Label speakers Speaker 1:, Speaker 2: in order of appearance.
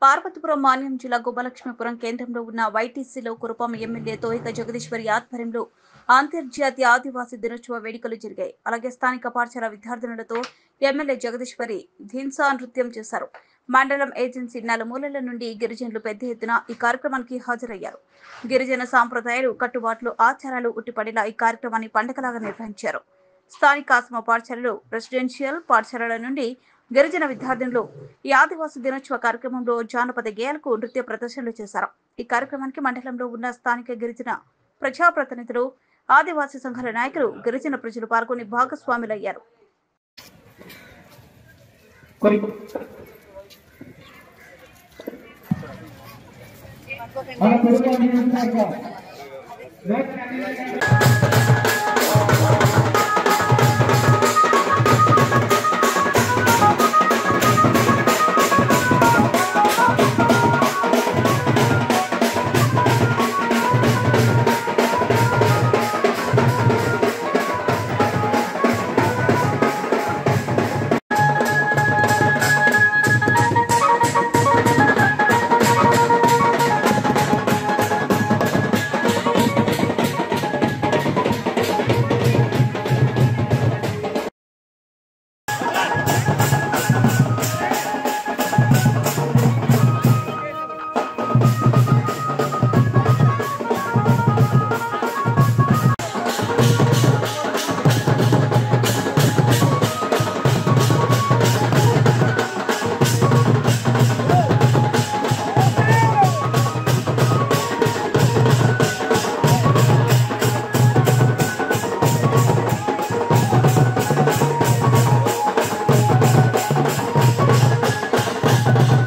Speaker 1: పార్వతీపురం మాన్యం జిల్లా గోపాలక్ష్మీపురం కేంద్రంలో ఉన్న వైటీసీలో కురుపాం ఎమ్మెల్యే తోయిక జగదీశ్వరి ఆధ్వర్యంలో అంతర్జాతీయ ఆదివాసీ దినోత్సవ వేడుకలు జరిగాయి. అలాగే స్థానిక పాఠశాల విద్యార్థినులతో ఎమ్మెల్యే జగదీశ్వరి ధిన్సా నృత్యం చేశారు. మండలం ఏజెన్సీ నలుమూలల నుండి గిరిజనులు పెద్ద ఎత్తున ఈ కార్యక్రమానికి హాజరయ్యారు. గిరిజన సాంప్రదాయాలు, కట్టుబాట్లు, ఆచారాలు ఉట్టిపడేలా ఈ కార్యక్రమాన్ని పండగలాగా నిర్వహించారు. స్థానిక ఆశ్రమ పాఠశాలలు, రెసిడెన్షియల్ పాఠశాలల నుండి గిరిజన విద్యార్థినులు ఈ ఆదివాసీ దినోత్సవ కార్యక్రమంలో జానపద గేయాలకు నృత్య ప్రదర్శనలు చేశారు. ఈ కార్యక్రమానికి మండలంలో ఉన్న స్థానిక గిరిజన ప్రజాప్రతినిధులు, ఆదివాసీ సంఘాల నాయకులు, గిరిజన ప్రజలు పాల్గొని భాగస్వాములయ్యారు.
Speaker 2: Para